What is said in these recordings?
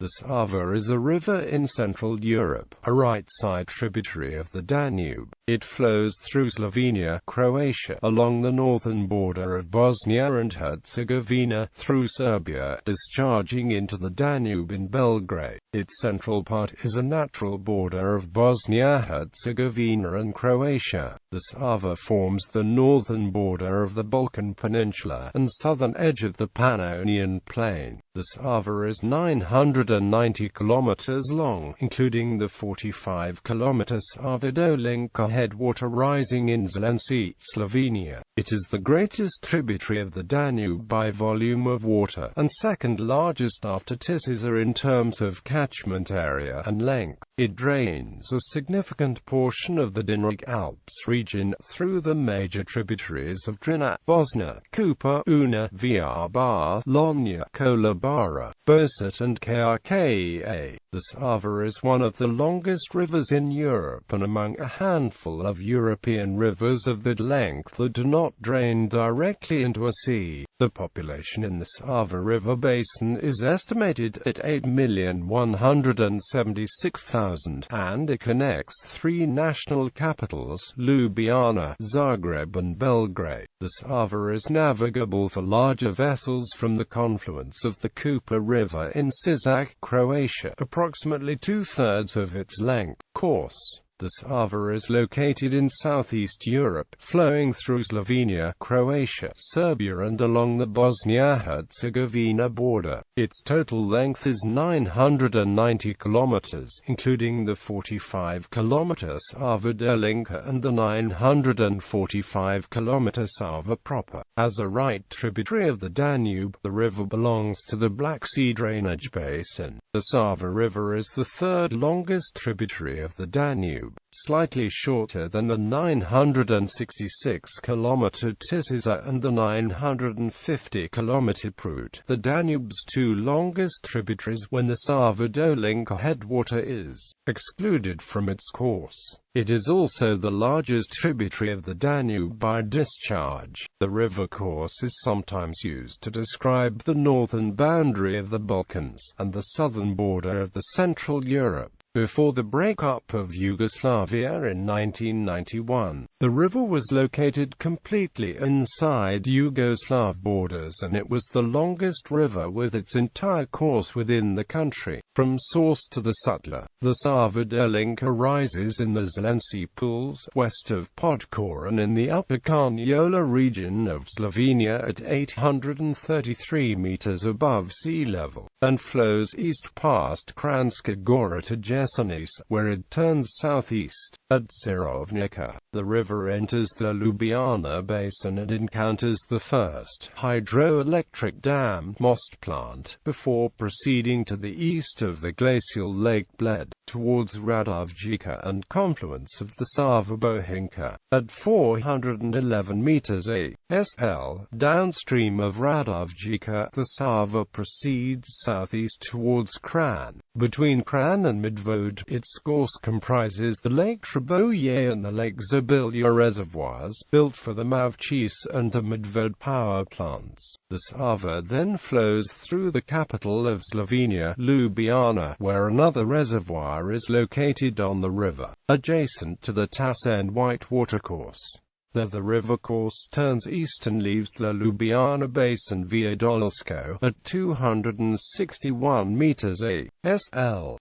The Sava is a river in Central Europe, a right-side tributary of the Danube. It flows through Slovenia, Croatia, along the northern border of Bosnia and Herzegovina, through Serbia, discharging into the Danube in Belgrade. Its central part is a natural border of Bosnia-Herzegovina and Croatia. The Sava forms the northern border of the Balkan Peninsula and southern edge of the Pannonian Plain. The Sava is 990 kilometers long, including the 45-kilometer Sava Dolinka headwater rising in Zelenci, Slovenia. It is the greatest tributary of the Danube by volume of water, and second largest after Tisa in terms of catchment area and length. It drains a significant portion of the Dinaric Alps region through the major tributaries of Drina, Bosna, Kupa, Una, Vrbara, Lonya, Kolubara, Bosut and Krka. The Sava is one of the longest rivers in Europe and among a handful of European rivers of that length that do not drain directly into a sea. The population in the Sava River basin is estimated at 8,176,000, and it connects three national capitals, Ljubljana, Zagreb and Belgrade. The Sava is navigable for larger vessels from the confluence of the Kupa River in Sisak, Croatia, approximately two-thirds of its length. Course. The Sava is located in southeast Europe, flowing through Slovenia, Croatia, Serbia and along the Bosnia-Herzegovina border. Its total length is 990 kilometers, including the 45-kilometer Sava Dolinka and the 945-kilometer Sava proper. As a right tributary of the Danube, the river belongs to the Black Sea drainage basin. The Sava River is the third longest tributary of the Danube, slightly shorter than the 966-kilometer Tisa and the 950-kilometer Prut, the Danube's two longest tributaries, when the Sava Dolinka headwater is excluded from its course. It is also the largest tributary of the Danube by discharge. The river course is sometimes used to describe the northern boundary of the Balkans, and the southern border of the Central Europe. Before the breakup of Yugoslavia in 1991, the river was located completely inside Yugoslav borders, and it was the longest river with its entire course within the country. From source to the Sutla, the Sava Dolinka rises in the Zelenci pools, west of Podkoran in the upper Carniola region of Slovenia at 833 meters above sea level, and flows east past Kranjska Gora to Jesenice, where it turns southeast. At Cerovnica, the river enters the Ljubljana basin and encounters the first hydroelectric dam, Most Plant, before proceeding to the east of the glacial Lake Bled, towards Radovjica and confluence of the Sava Bohinka. At 411 meters ASL, downstream of Radovjica, the Sava proceeds southeast towards Kran. Between Kran and Medvode, its course comprises the Lake Triboje and the Lake Zabilja reservoirs, built for the Mavchis and the Medvode power plants. The Sava then flows through the capital of Slovenia, Ljubljana, where another reservoir is located on the river, adjacent to the Tasen White watercourse. There the river course turns east and leaves the Ljubljana basin via Dolsko at 261 meters ASL.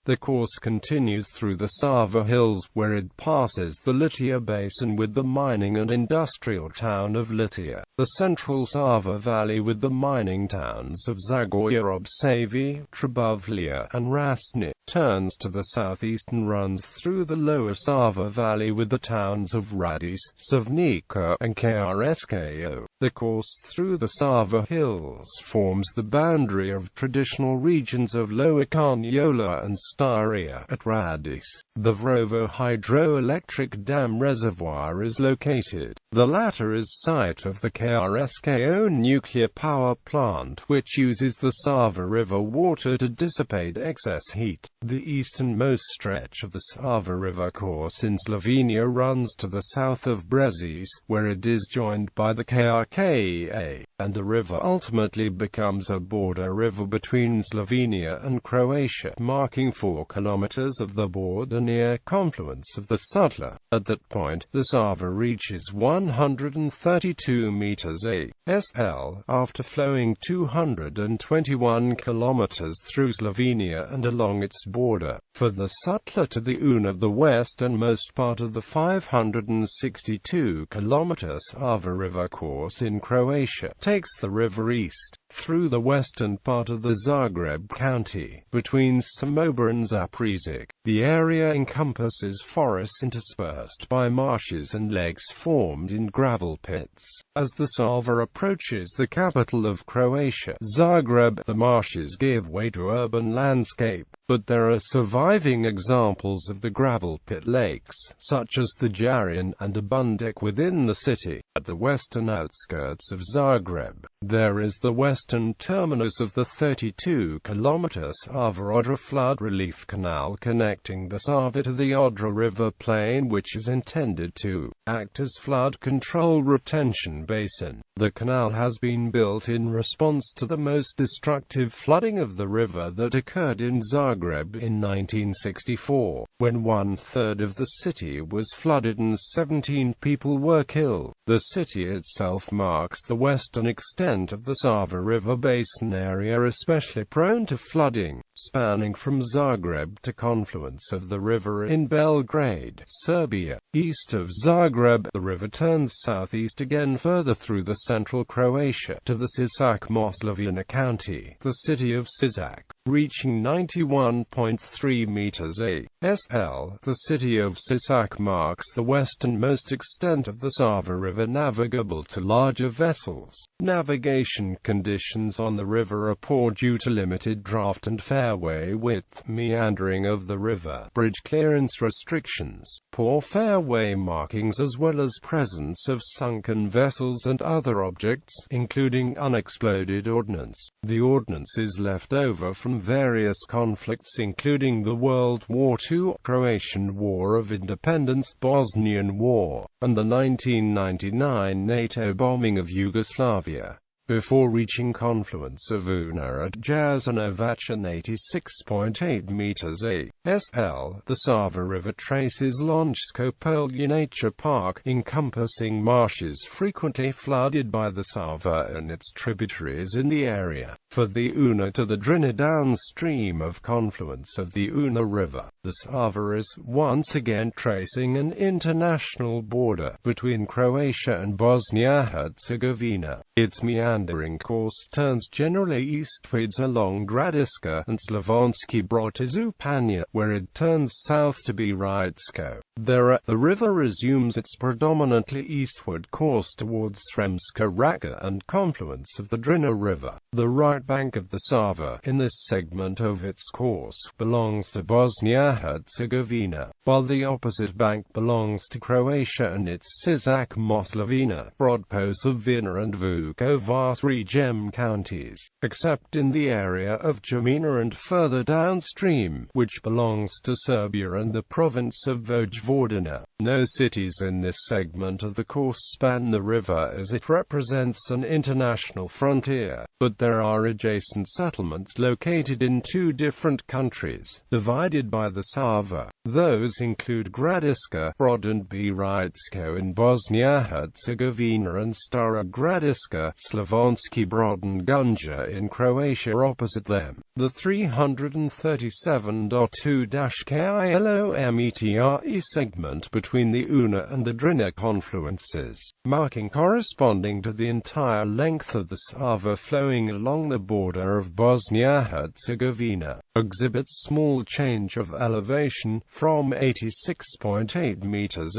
The course continues through the Sava Hills, where it passes the Litia Basin with the mining and industrial town of Litia, the central Sava Valley with the mining towns of Zagorje-ob-Savi, Trabovlia, and Rasni, turns to the southeast and runs through the lower Sava Valley with the towns of Radice, Savnica, and Krska. The course through the Sava Hills forms the boundary of traditional regions of Lower Carniola and Styria. At Radice, the Vrovo hydroelectric dam reservoir is located. The latter is site of the Krska nuclear power plant, which uses the Sava River water to dissipate excess heat. The easternmost stretch of the Sava River course in Slovenia runs to the south of Brežice, where it is joined by the Krka ka, and the river ultimately becomes a border river between Slovenia and Croatia, marking 4 kilometers of the border near confluence of the Sutla. At that point, the Sava reaches 132 meters ASL, after flowing 221 kilometers through Slovenia and along its border. For the Sutla to the Una, the westernmost part of the 562 kilometer Sava River course in Croatia takes the river east, through the western part of the Zagreb County, between Samobor and Zaprešić. The area encompasses forests interspersed by marshes and lakes formed in gravel pits. As the Sava approaches the capital of Croatia, Zagreb, the marshes give way to urban landscape, but there are surviving examples of the gravel pit lakes, such as the Jarian and Abundik within the city. At the western outskirts of Zagreb, there is the western terminus of the 32-kilometer Sava-Odra flood relief canal connecting the Sava to the Odra River plain, which is intended to act as flood control retention basin. The canal has been built in response to the most destructive flooding of the river that occurred in Zagreb in 1964, when 1/3 of the city was flooded and 17 people were killed. The city itself marks the western extent of the Sava River basin area especially prone to flooding, spanning from Zagreb to confluence of the river in Belgrade, Serbia. East of Zagreb, the river turns southeast again further through the central Croatia to the Sisak-Moslavina county, the city of Sisak, reaching 91.3 meters ASL. The city of Sisak marks the westernmost extent of the Sava River navigable to larger vessels. Navigation conditions on the river are poor due to limited draft and fairway width, meandering of the river, bridge clearance restrictions, poor fairway markings, as well as presence of sunken vessels and other objects, including unexploded ordnance. The ordnance is left over from various conflicts including the World War II, Croatian War of Independence, Bosnian War, and the 1999 NATO bombing of Yugoslavia. Before reaching confluence of Una at Jasenovac and 86.8 meters ASL, the Sava River traces Lonjsko Polje Nature Park, encompassing marshes frequently flooded by the Sava and its tributaries in the area. For the Una to the Drina downstream of confluence of the Una River, the Sava is once again tracing an international border between Croatia and Bosnia-Herzegovina. Its meandering course turns generally eastwards along Gradiška and Slavonski Brod to Županja, where it turns south to Belgrade.Its. The river resumes its predominantly eastward course towards Sremska Rača and confluence of the Drina River. The right bank of the Sava, in this segment of its course, belongs to Bosnia-Herzegovina, while the opposite bank belongs to Croatia and its Sisak-Moslavina, Brodposavina and Vukovar-Srijem counties, except in the area of Jamina and further downstream, which belongs to Serbia and the province of Vojvodina. No cities in this segment of the course span the river as it represents an international frontier, but there are adjacent settlements located in 2 different countries, divided by the Sava. Those include Gradiška, Brod and Belgrade.Its in Bosnia-Herzegovina and Stara Gradiška, Slavonski Brod and Gunja in Croatia opposite them. The 337.2-kilometre segment between the Una and the Drina confluences, marking corresponding to the entire length of the Sava flowing along the border of Bosnia-Herzegovina, exhibits small change of elevation, from 86.8 meters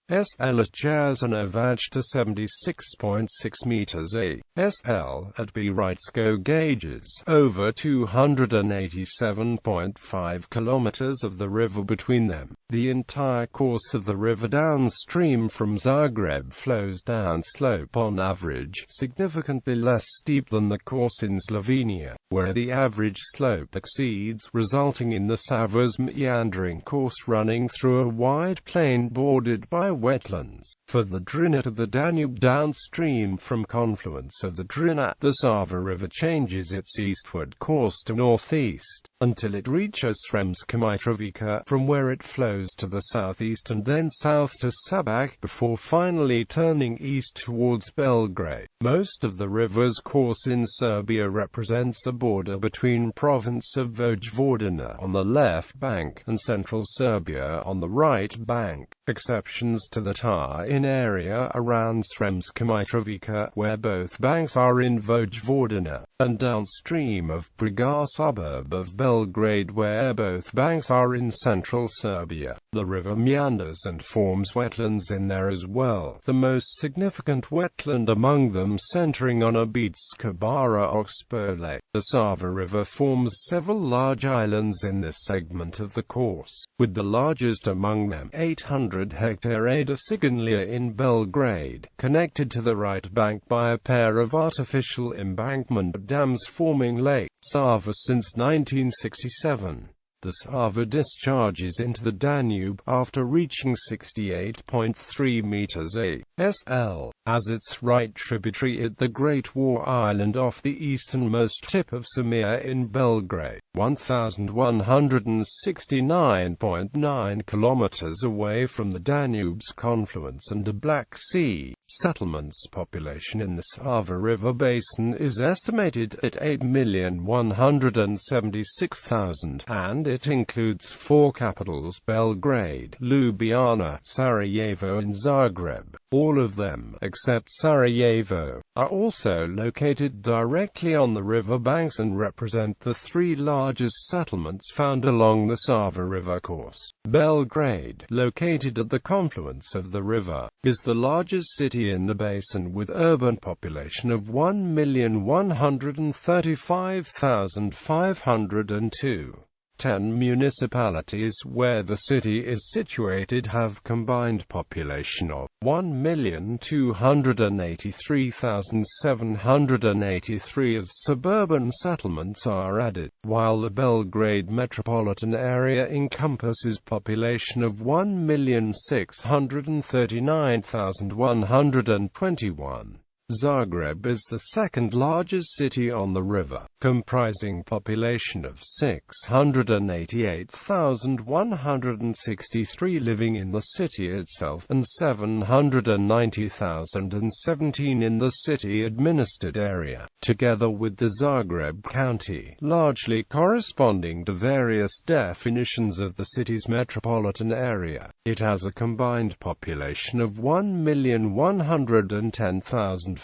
ASL at Jasenovac to 76.6 meters ASL at Belgrade.Its gauges over 287.5 kilometers of the river between them. The entire course of the river downstream from Zagreb flows down slope on average, significantly less steep than the course in Slovenia. where the average slope exceeds, resulting in the Sava's meandering course running through a wide plain bordered by wetlands. For the Drina to the Danube downstream from confluence of the Drina, the Sava River changes its eastward course to northeast, until it reaches Sremska Mitrovica, from where it flows to the southeast and then south to Šabac, before finally turning east towards Belgrade. Most of the river's course in Serbia represents a border between province of Vojvodina on the left bank and central Serbia on the right bank. Exceptions to that are in area around Sremska Mitrovica, where both banks are in Vojvodina, and downstream of Briga, suburb of Belgrade, where both banks are in central Serbia. The river meanders and forms wetlands in there as well, the most significant wetland among them centering on Obitska Bara Oxpole. The Sava River forms several large islands in this segment of the course, with the largest among them 800-hectare Signalia in Belgrade, connected to the right bank by a pair of artificial embankment dams forming Lake Sava since 1967. The Sava discharges into the Danube after reaching 68.3 meters (ASL) as its right tributary at the Great War Island off the easternmost tip of Samir in Belgrade, 1,169.9 kilometers away from the Danube's confluence and the Black Sea. Settlements population in the Sava River Basin is estimated at 8,176,000, and it includes four capitals: Belgrade, Ljubljana, Sarajevo and Zagreb. All of them, except Sarajevo, are also located directly on the river banks and represent the three largest settlements found along the Sava River course. Belgrade, located at the confluence of the river, is the largest city in the basin with urban population of 1,135,502. 10 municipalities where the city is situated have combined population of 1,283,783 as suburban settlements are added, while the Belgrade metropolitan area encompasses population of 1,639,121. Zagreb is the second largest city on the river, comprising population of 688,163 living in the city itself and 790,017 in the city-administered area, together with the Zagreb County, largely corresponding to various definitions of the city's metropolitan area. It has a combined population of 1,110,517.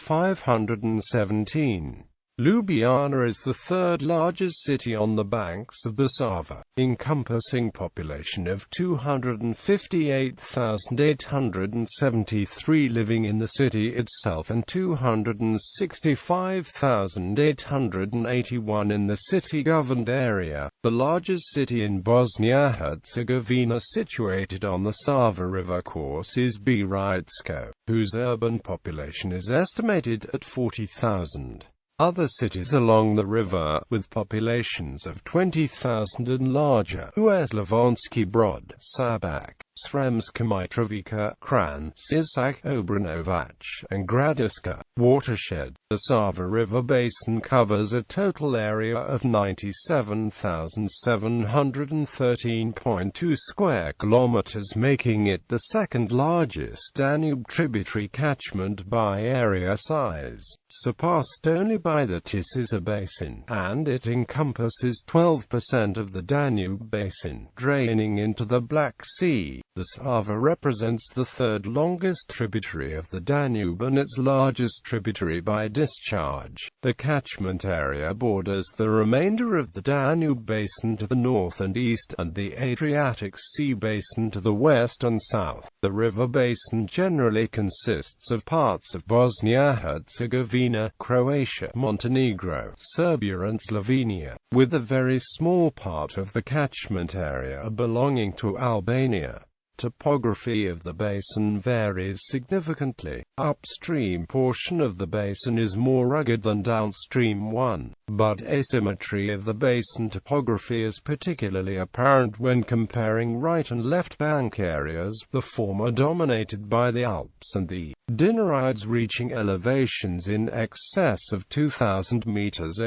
Ljubljana is the third largest city on the banks of the Sava, encompassing population of 258,873 living in the city itself and 265,881 in the city-governed area. The largest city in Bosnia-Herzegovina situated on the Sava River course is Biratsko, whose urban population is estimated at 40,000. Other cities along the river, with populations of 20,000 and larger, are Slavonski Brod, Šabac, Sremska Mitrovica, Kran, Sisak, Obranovac, and Gradiška. Watershed. The Sava River Basin covers a total area of 97,713.2 square kilometers, making it the second largest Danube tributary catchment by area size, surpassed only by the Tisa Basin, and it encompasses 12% of the Danube Basin, draining into the Black Sea. The Sava represents the third longest tributary of the Danube and its largest tributary by discharge. The catchment area borders the remainder of the Danube Basin to the north and east, and the Adriatic Sea Basin to the west and south. The river basin generally consists of parts of Bosnia-Herzegovina, Croatia, Montenegro, Serbia and Slovenia, with a very small part of the catchment area belonging to Albania. topography of the basin varies significantly. Upstream portion of the basin is more rugged than downstream one, but asymmetry of the basin topography is particularly apparent when comparing right and left bank areas, the former dominated by the Alps and the Dinarides reaching elevations in excess of 2,000 meters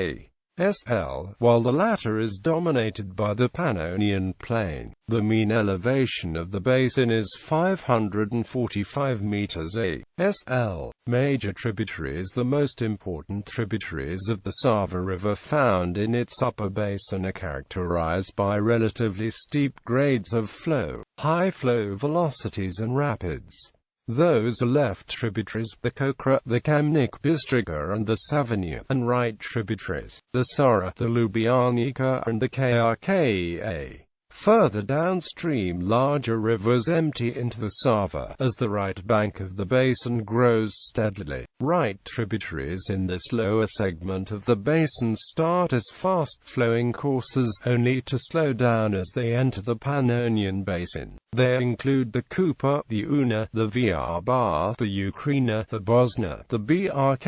ASL, while the latter is dominated by the Pannonian Plain. The mean elevation of the basin is 545 meters ASL. Major tributaries. The most important tributaries of the Sava River found in its upper basin are characterized by relatively steep grades of flow, high flow velocities and rapids. Those are left tributaries, the Kokra, the Kamnik Bistrica and the Savania, and right tributaries, the Sara, the Ljubljanica and the Krka. Further downstream, larger rivers empty into the Sava, as the right bank of the basin grows steadily. Right tributaries in this lower segment of the basin start as fast-flowing courses, only to slow down as they enter the Pannonian Basin. They include the Kupa, the Una, the Vrba, the Ukraina, the Bosna, the Brk,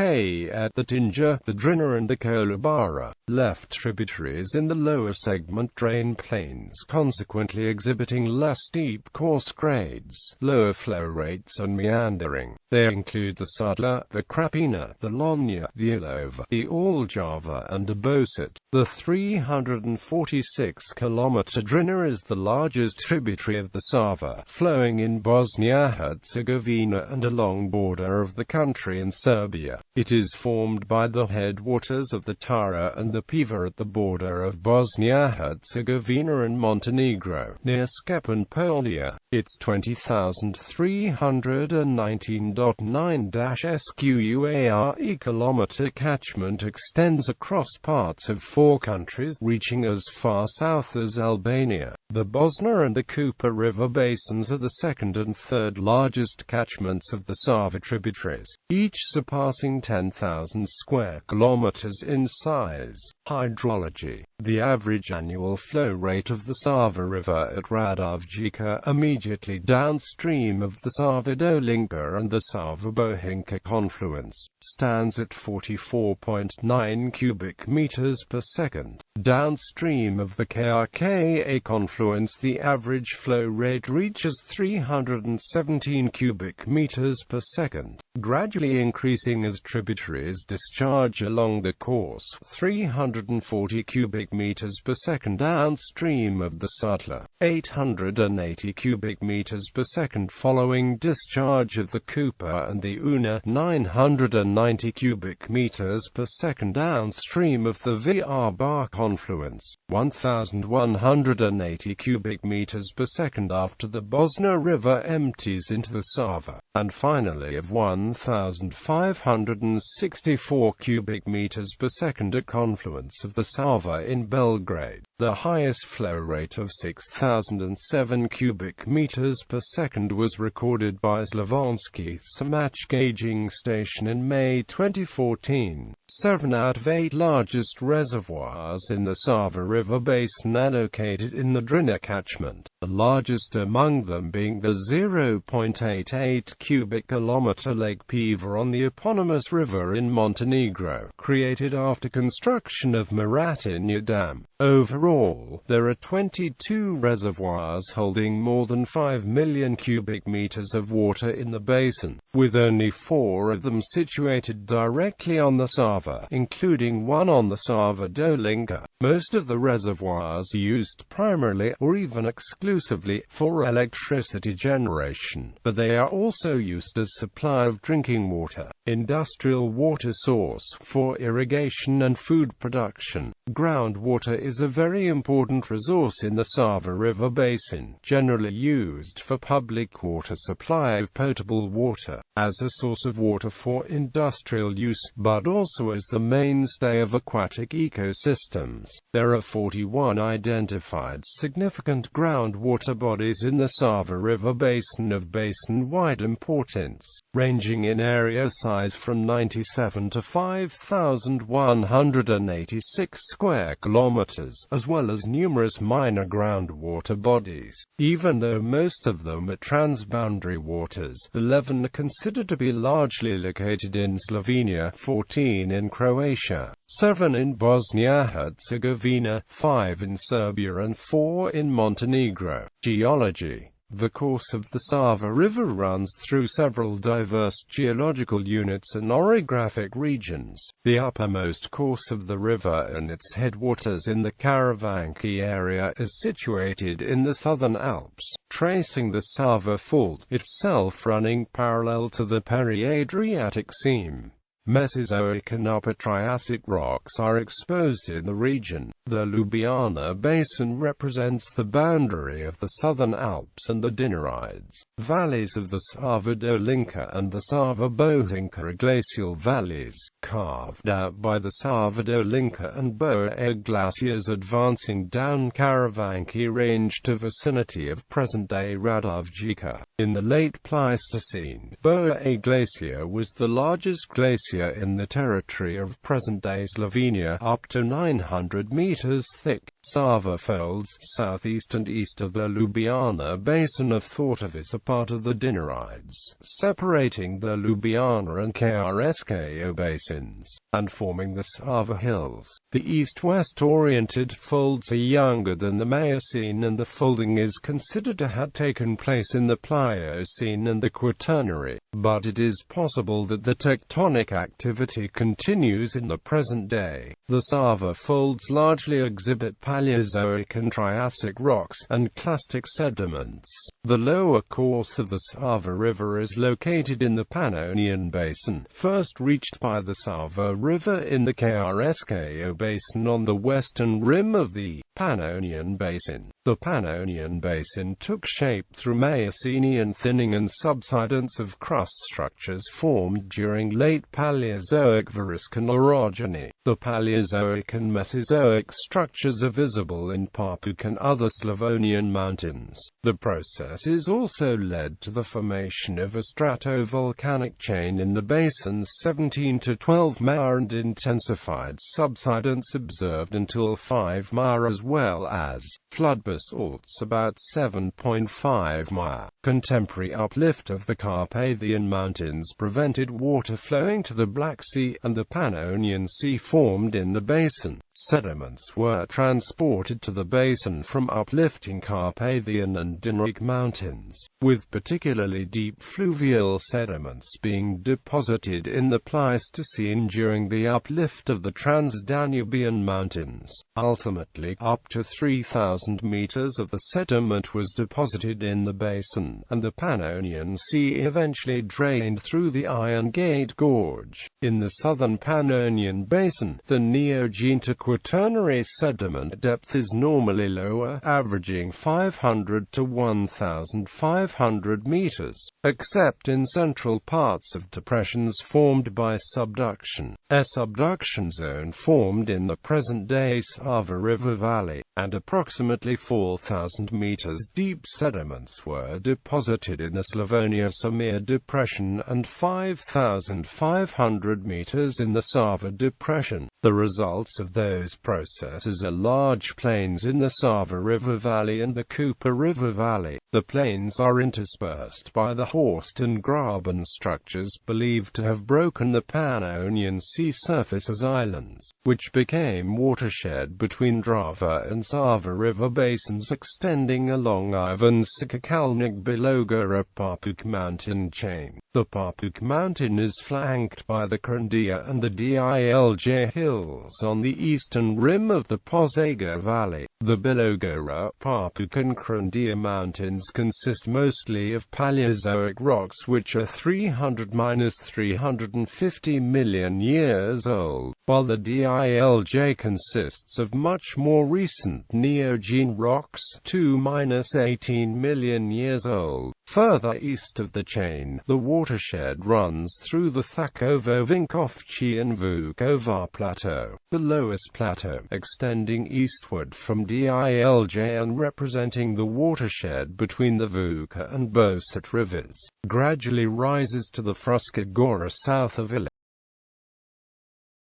the Tinja, the Drina and the Kolubara. Left tributaries in the lower segment drain plains, consequently exhibiting less steep course grades, lower flow rates and meandering. They include the Sudla, the Krapina, the Lonya, the Ilova, the Aljava and the Bosit. The 346-kilometer Drina is the largest tributary of the Sava, flowing in Bosnia-Herzegovina and along border of the country in Serbia. It is formed by the headwaters of the Tara and the Piva at the border of Bosnia-Herzegovina and Montenegro, near Skep and Polia. Its 20,319.9-square kilometer catchment extends across parts of 4 countries, reaching as far south as Albania. The Bosna and the Kupa river basins are the second and third largest catchments of the Sava tributaries, each surpassing 10,000 square kilometers in size. Hydrology. The average annual flow rate of the Sava River at Radovjica, immediately downstream of the Sava Dolinka and the Sava Bohinka confluence, stands at 44.9 cubic meters per second. Downstream of the Krka confluence, the average flow rate reaches 317 cubic meters per second, gradually increasing as tributaries discharge along the course, 340 cubic meters per second downstream of the Sutla, 880 cubic meters per second following discharge of the Kupa and the Una, 990 cubic meters per second downstream of the Vrba confluence, 1180 cubic meters per second after the Bosna River empties into the Sava, and finally of 1564 cubic meters per second at confluence of the Sava in Belgrade. The highest flow rate of 6,007 cubic meters per second was recorded by Slavonski's match gauging station in May 2014. 7 out of 8 largest reservoirs in the Sava River basin are located in the Drina catchment, the largest among them being the 0.88 cubic kilometer Lake Piva on the eponymous river in Montenegro, created after construction of Maratinja Dam. Overall, there are 22 reservoirs holding more than 5 million cubic meters of water in the basin, with only 4 of them situated directly on the Sava, including one on the Sava Dolinka. Most of the reservoirs are used primarily, or even exclusively, for electricity generation, but they are also used as supply of drinking water, industrial water source for irrigation and food production. Groundwater is a very important resource in the Sava River basin, generally used for public water supply of potable water, as a source of water for industrial use, but also as the mainstay of aquatic ecosystems. There are 41 identified significant groundwater bodies in the Sava River basin of basin-wide importance, ranging ranging in area size from 97 to 5,186 square kilometers, as well as numerous minor groundwater bodies. Even though most of them are transboundary waters, 11 are considered to be largely located in Slovenia, 14 in Croatia, 7 in Bosnia-Herzegovina, 5 in Serbia and 4 in Montenegro. Geology. The course of the Sava River runs through several diverse geological units and orographic regions. The uppermost course of the river and its headwaters in the Karavanki area is situated in the southern Alps, tracing the Sava Fault, itself running parallel to the Peri-Adriatic seam. Mesozoic and Upper Triassic rocks are exposed in the region. The Ljubljana Basin represents the boundary of the Southern Alps and the Dinarides. Valleys of the Sava Dolinka and the Sava Bohinka are glacial valleys, carved out by the Sava Dolinka and Boa glaciers advancing down Karavanki range to vicinity of present-day Radovjica. In the late Pleistocene, Boa glacier was the largest glacier in the territory of present-day Slovenia, up to 900 meters thick. Sava folds, southeast and east of the Ljubljana Basin, are thought of as a part of the Dinarides, separating the Ljubljana and Krsko basins, and forming the Sava Hills. The east-west oriented folds are younger than the Miocene, and the folding is considered to have taken place in the Pliocene and the Quaternary, but it is possible that the tectonic activity continues in the present day. The Sava folds largely exhibit Paleozoic and Triassic rocks, and clastic sediments. The lower course of the Sava River is located in the Pannonian Basin, first reached by the Sava River in the Krsko Basin on the western rim of the Pannonian Basin. The Pannonian Basin took shape through Miocene thinning and subsidence of crust structures formed during late Paleozoic Variscan orogeny. The Paleozoic and Mesozoic structures are visible in Papuk and other Slavonian mountains. The processes also led to the formation of a stratovolcanic chain in the basin's 17 to 12 Ma and intensified subsidence observed until 5 Ma, as well as flood basalts about 7.5 Ma. Contemporary uplift of the Carpathian Mountains prevented water flowing to the Black Sea, and the Pannonian Sea formed in the basin. Sediments were transported to the basin from uplifting Carpathian and Dinaric mountains, with particularly deep fluvial sediments being deposited in the Pleistocene during the uplift of the Transdanubian mountains. Ultimately, up to 3,000 meters of the sediment was deposited in the basin, and the Pannonian Sea eventually drained through the Iron Gate Gorge. In the southern Pannonian Basin, the Neogene to Quaternary sediment depth is normally lower, averaging 500 to 1,500 meters, except in central parts of depressions formed by subduction. A subduction zone formed in the present-day Sava River Valley, and approximately 4,000 meters deep sediments were deposited in the Slavonia Samir Depression and 5,500 meters in the Sava Depression. The results of those processes are large plains in the Sava River Valley and the Kupa River Valley. The plains are interspersed by the Horst and Graben structures believed to have broken the Pannonian Sea surface as islands, which became watershed between Drava and Sava River basins extending along Ivančica-Kalnik Bilogora Papuk mountain chain. The Papuk mountain is flanked by the Krandia and the Dilj hills on the eastern rim of the Požega Valley. The Bilogora, Papuk and Krandia mountains consist mostly of Paleozoic rocks which are 300–350 million years old, while the Dilj consists of much more recent Neogene rocks, 2–18 million years old. Further east of the chain, the watershed runs through the Takovo-Vinkovci and Vukovar plateau, the lowest plateau, extending eastward from Dilj and representing the watershed between the Vuka and Bosat rivers, gradually rises to the Fruška Gora south of Ili.